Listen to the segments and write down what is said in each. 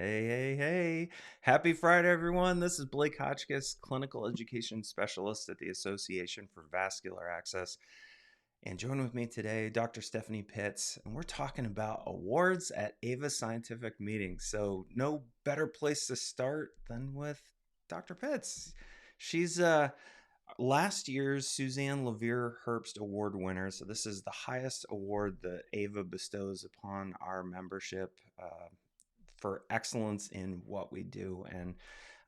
Hey, hey, hey. Happy Friday, everyone. This is Blake Hotchkiss, Clinical Education Specialist at the Association for Vascular Access. And join with me today, Dr. Stephanie Pitts, and we're talking about awards at AVA Scientific Meetings. So, no better place to start than with Dr. Pitts. She's last year's Suzanne Levere Herbst Award winner. So, this is the highest award that AVA bestows upon our membership. For excellence in what we do. And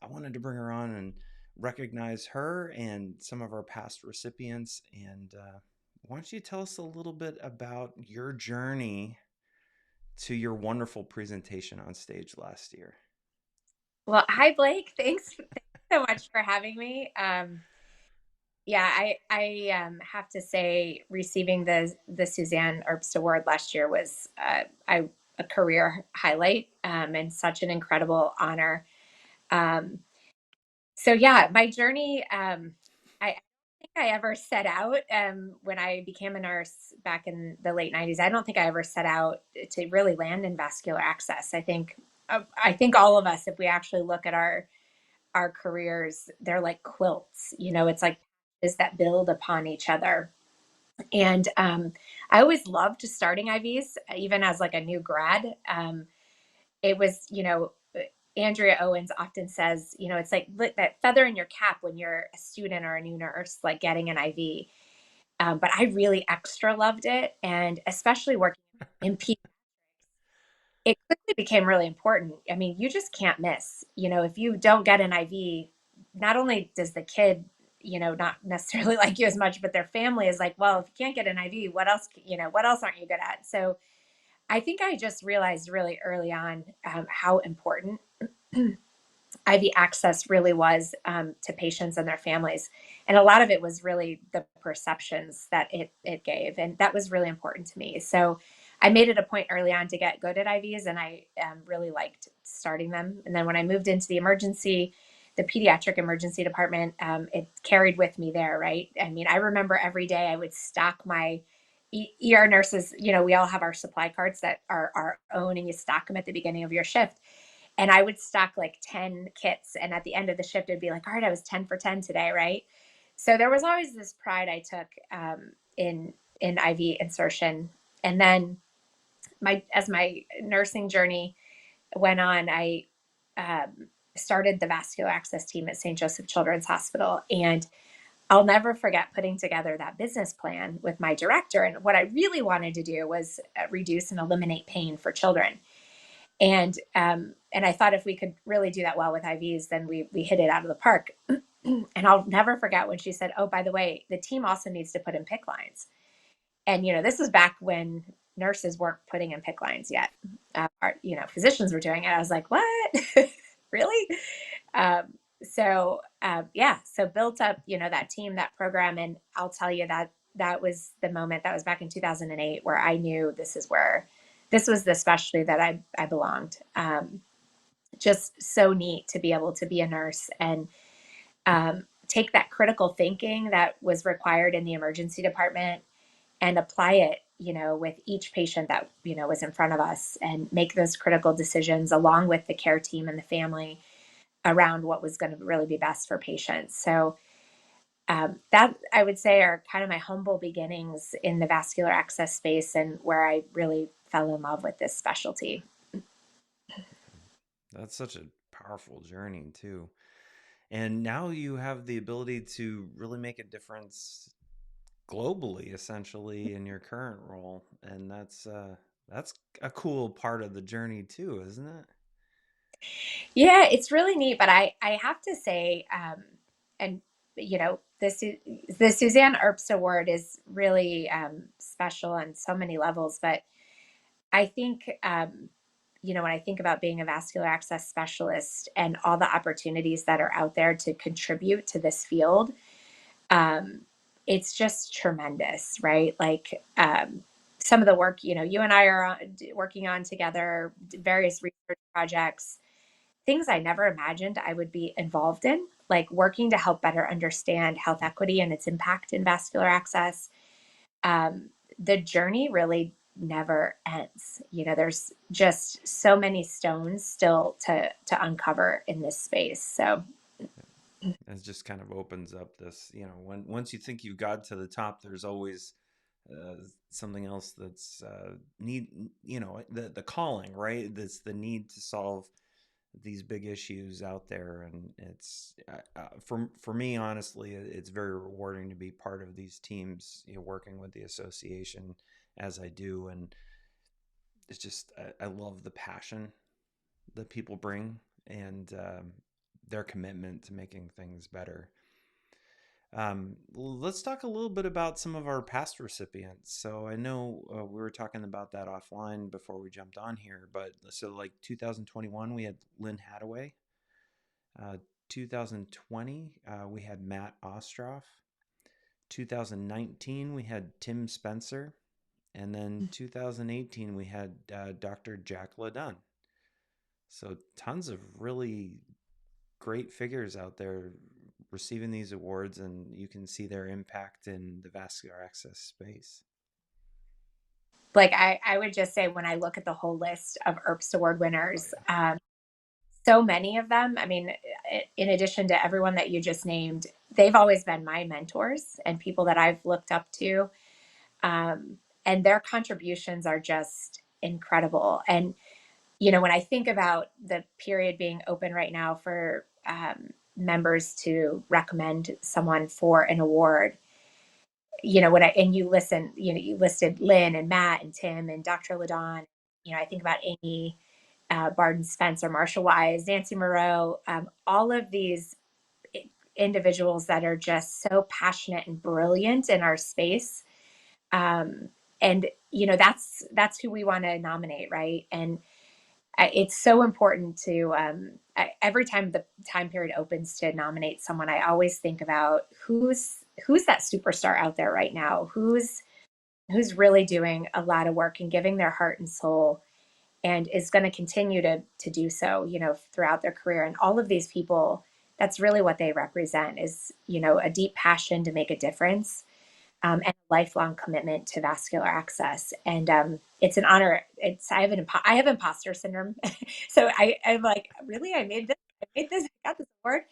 I wanted to bring her on and recognize her and some of our past recipients. And why don't you tell us a little bit about your journey to your wonderful presentation on stage last year? Well, hi Blake. Thanks so much for having me. Yeah, I have to say, receiving the Suzanne Erbst Award last year was a career highlight, and such an incredible honor. Um, so yeah, my journey. I don't think I ever set out when I became a nurse back in the late '90s. I don't think I ever set out to really land in vascular access. I think all of us, if we actually look at our careers, they're like quilts. It's like is that build upon each other. And I always loved starting IVs, even as like a new grad. It was, Andrea Owens often says, it's like that feather in your cap when you're a student or a new nurse, like getting an IV. But I really extra loved it. And especially working in it quickly became really important. I mean, you just can't miss. If you don't get an IV, not only does the kid, not necessarily like you as much, but their family is like, well, if you can't get an IV, what else, what else aren't you good at? So I think I just realized really early on how important IV access really was to patients and their families. And a lot of it was really the perceptions that it gave. And that was really important to me. So I made it a point early on to get good at IVs, and I really liked starting them. And then when I moved into the pediatric emergency department, it carried with me there, right? I mean, I remember every day I would stock my ER nurses, we all have our supply cards that are our own, and you stock them at the beginning of your shift. And I would stock like 10 kits. And at the end of the shift, it'd be like, all right, I was 10 for 10 today, right? So there was always this pride I took in IV insertion. And then as my nursing journey went on, I started the vascular access team at St. Joseph Children's Hospital. And I'll never forget putting together that business plan with my director. And what I really wanted to do was reduce and eliminate pain for children. And I thought if we could really do that well with IVs, then we hit it out of the park. And I'll never forget when she said, "Oh, by the way, the team also needs to put in PIC lines." And this was back when nurses weren't putting in PIC lines yet. Physicians were doing it. I was like, "What? Really?" Yeah, so built up, that team, that program, and I'll tell you that was the moment. That was back in 2008 where I knew this was the specialty that I belonged. Just so neat to be able to be a nurse and take that critical thinking that was required in the emergency department and apply it, with each patient that, was in front of us, and make those critical decisions along with the care team and the family around what was going to really be best for patients. So that I would say are kind of my humble beginnings in the vascular access space, and where I really fell in love with this specialty. That's such a powerful journey, too. And now you have the ability to really make a difference globally, essentially, in your current role. And that's a cool part of the journey, too, isn't it? Yeah, it's really neat, but I have to say, and the Suzanne Erbst Award is really special on so many levels. But I think, when I think about being a vascular access specialist and all the opportunities that are out there to contribute to this field, um, it's just tremendous, right? Like some of the work, you and I are working on together, various research projects, things I never imagined I would be involved in, like working to help better understand health equity and its impact in vascular access. The journey really never ends. There's just so many stones still to uncover in this space. So It just kind of opens up this, when once you think you've got to the top, there's always something else that's need, the calling, right? That's the need to solve these big issues out there, and it's for me, honestly, it's very rewarding to be part of these teams, working with the association as I do, and it's just I love the passion that people bring, and their commitment to making things better. Let's talk a little bit about some of our past recipients. So I know we were talking about that offline before we jumped on here, but so like 2021, we had Lynn Hadaway. 2020, we had Matt Ostroff. 2019, we had Tim Spencer. And then 2018, we had Dr. Jack LaDunn. So tons of really great figures out there receiving these awards, and you can see their impact in the vascular access space. like I would just say when I look at the whole list of ERPS award Oh winners, yeah. so many of them, I mean, in addition to everyone that you just named, they've always been my mentors and people that I've looked up to. Um, and their contributions are just incredible. And, when I think about the period being open right now for members to recommend someone for an award, and you listed Lynn and Matt and Tim and Dr. Ladon. I think about Amy, Barden Spencer, Marshall Wise, Nancy Moreau, all of these individuals that are just so passionate and brilliant in our space. Um, and that's who we want to nominate, right? And it's so important to every time the time period opens to nominate someone, I always think about who's that superstar out there right now, who's really doing a lot of work and giving their heart and soul and is going to continue to do so, throughout their career. And all of these people, that's really what they represent is, a deep passion to make a difference, and a lifelong commitment to vascular access. And it's an honor. I have imposter syndrome, so I'm like, really, I got this award.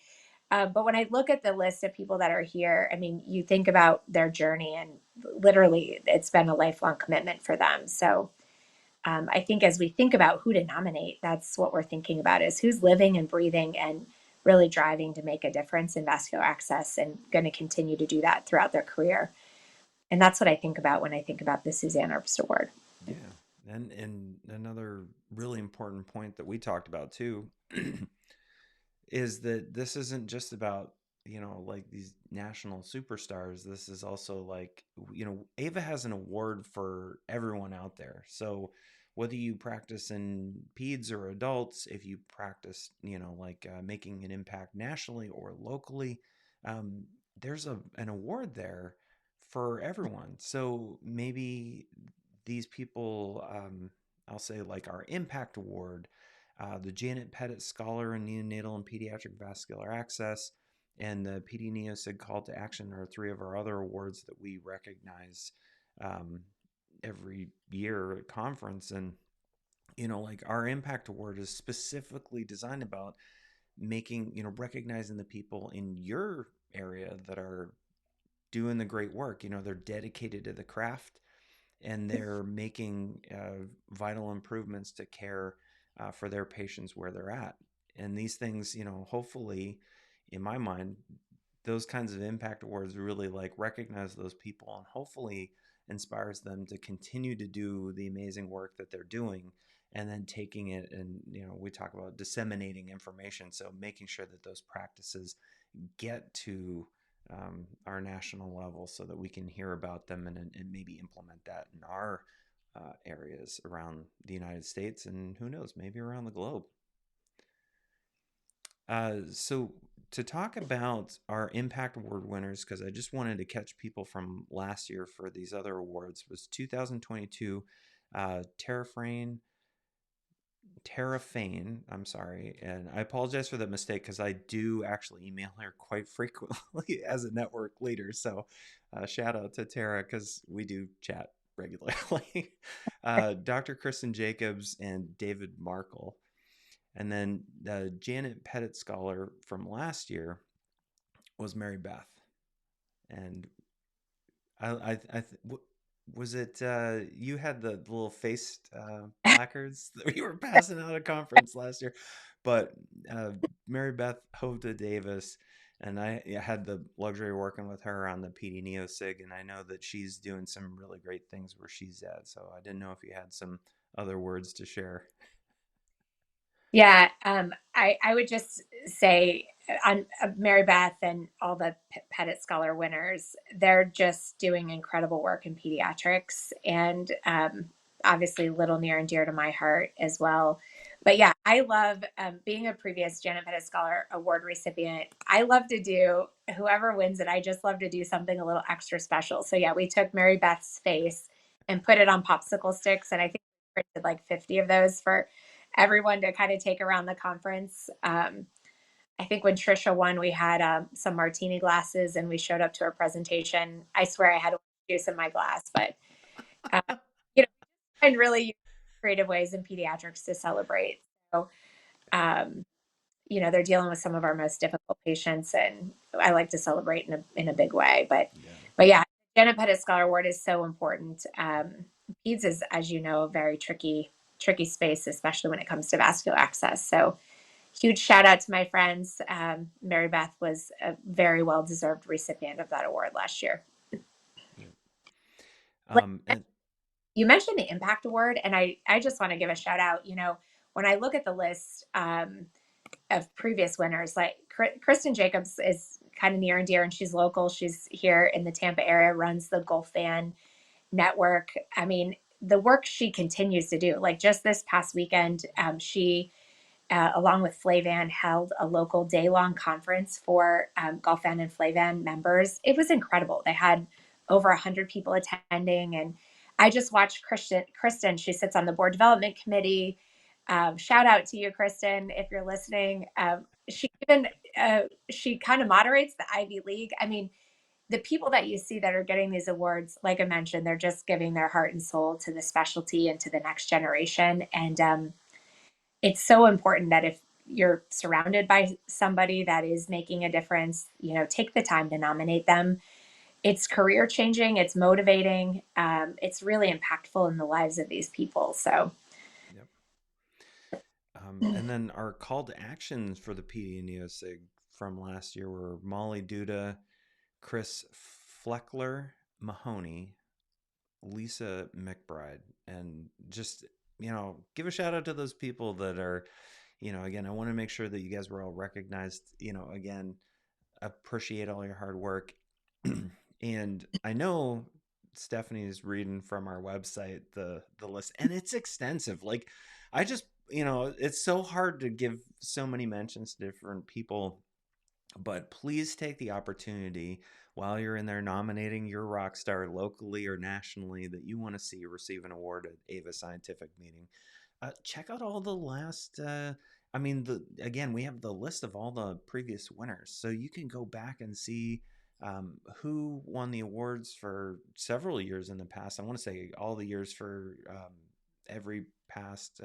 But when I look at the list of people that are here, I mean, you think about their journey, and literally, it's been a lifelong commitment for them. So I think as we think about who to nominate, that's what we're thinking about is who's living and breathing and really driving to make a difference in vascular access and going to continue to do that throughout their career. And that's what I think about when I think about the Suzanne Erbst Award. Yeah. And another really important point that we talked about too is that this isn't just about, like these national superstars. This is also like, AVA has an award for everyone out there. So whether you practice in peds or adults, if you practice, like making an impact nationally or locally, um, there's an award there for everyone. So maybe these people, I'll say like our impact award, the Janet Pettit Scholar in Neonatal and Pediatric Vascular Access, and the PD NeoSig Call to Action are three of our other awards that we recognize um, every year at conference. And, like our Impact Award is specifically designed about making, recognizing the people in your area that are doing the great work. They're dedicated to the craft and they're making vital improvements to care for their patients where they're at. And these things, hopefully, in my mind, those kinds of impact awards really like recognize those people and hopefully inspires them to continue to do the amazing work that they're doing and then taking it and we talk about disseminating information, so making sure that those practices get to our national level so that we can hear about them and maybe implement that in our areas around the United States and who knows, maybe around the globe. So to talk about our Impact Award winners, because I just wanted to catch people from last year for these other awards, was 2022 Tara Frayne, Tara Fain, I'm sorry, and I apologize for that mistake because I do actually email her quite frequently as a network leader. So, shout out to Tara because we do chat regularly. Dr. Kristen Jacobs and David Markle. And then the Janet Pettit Scholar from last year was Mary Beth. And was it you had the little faced placards that we were passing out at conference last year, but uh, Mary Beth Hovda Davis, and I had the luxury of working with her on the PD Neo Sig, and I know that she's doing some really great things where she's at. So I didn't know if you had some other words to share. Yeah, I would just say on Mary Beth and all the Pettit Scholar winners, they're just doing incredible work in pediatrics, and obviously little near and dear to my heart as well. But yeah, I love being a previous Janet Pettit Scholar Award recipient. I love to do whoever wins it. I just love to do something a little extra special. So yeah, we took Mary Beth's face and put it on popsicle sticks, and I think we printed like 50 of those for everyone to kind of take around the conference. I think when Trisha won, we had some martini glasses and we showed up to her presentation. I swear I had juice in my glass, but uh, you know, find really creative ways in pediatrics to celebrate. So, um, they're dealing with some of our most difficult patients, and I like to celebrate in a big way. But Yeah. but yeah, Janet Pettit Scholar Award is so important. Peds is, as you know, a very tricky space, especially when it comes to vascular access. So huge shout out to my friends. Mary Beth was a very well deserved recipient of that award last year. Yeah. Like, And you mentioned the Impact Award, and I just want to give a shout out. When I look at the list of previous winners, like Kristen Jacobs is kind of near and dear, and she's local. She's here in the Tampa area, runs the Gulf Fan Network. I mean, the work she continues to do, like just this past weekend, she along with Flavan, held a local day-long conference for Golfan and Flavan members. It was incredible. They had over 100 people attending, and I just watched Kristen. She sits on the board development committee. Shout out to you, Kristen, if you're listening. She kind of moderates the Ivy League. I mean, the people that you see that are getting these awards, like I mentioned, they're just giving their heart and soul to the specialty and to the next generation. And it's so important that if you're surrounded by somebody that is making a difference, take the time to nominate them. It's career changing, it's motivating, it's really impactful in the lives of these people. So, yep. And then our call to actions for the PD and NeoSig from last year were Molly Duda, Chris Fleckler Mahoney, Lisa McBride, and just give a shout out to those people that are, again, I want to make sure that you guys were all recognized. Again, appreciate all your hard work, and I know Stephanie's reading from our website the list, and it's extensive. Like, I just it's so hard to give so many mentions to different people, but please take the opportunity while you're in there nominating your rock star locally or nationally that you want to see receive an award at AVA Scientific Meeting. Check out all the last. I mean, again, we have the list of all the previous winners, so you can go back and see who won the awards for several years in the past. I want to say all the years for every past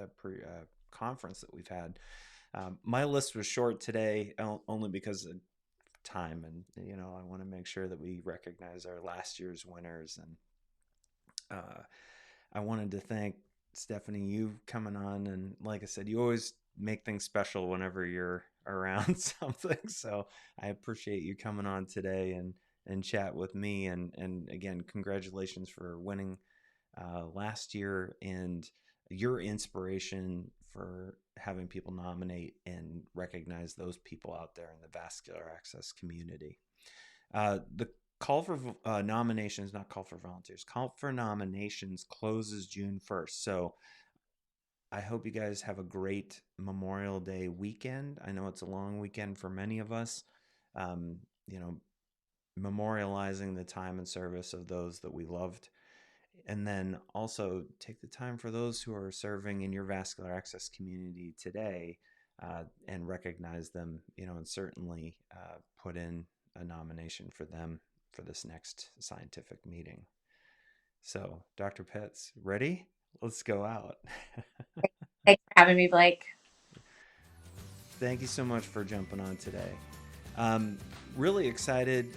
conference that we've had. My list was short today only because of time, and I want to make sure that we recognize our last year's winners. And I wanted to thank Stephanie, you coming on, and like I said, you always make things special whenever you're around something. So I appreciate you coming on today and chat with me. And again, congratulations for winning last year and your inspiration for having people nominate and recognize those people out there in the vascular access community. The call for nominations, not call for volunteers, call for nominations closes June 1st. So I hope you guys have a great Memorial Day weekend. I know it's a long weekend for many of us. Um, you know, memorializing the time and service of those that we loved, and then also take the time for those who are serving in your vascular access community today, and recognize them, and certainly put in a nomination for them for this next scientific meeting. So, Dr. Pitts, ready? Let's go out. Thanks for having me, Blake. Thank you so much for jumping on today. Um, really excited.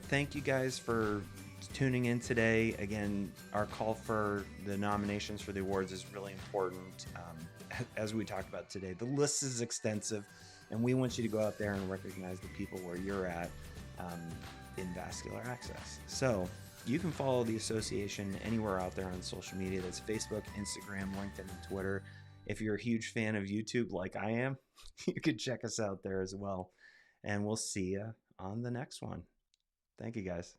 Thank you guys for tuning in today. Again, our call for the nominations for the awards is really important. As we talked about today, the list is extensive, and we want you to go out there and recognize the people where you're at um, in vascular access. So you can follow the association anywhere out there on social media. That's Facebook, Instagram, LinkedIn, and Twitter. If you're a huge fan of YouTube like I am, you can check us out there as well. And we'll see you on the next one. Thank you, guys.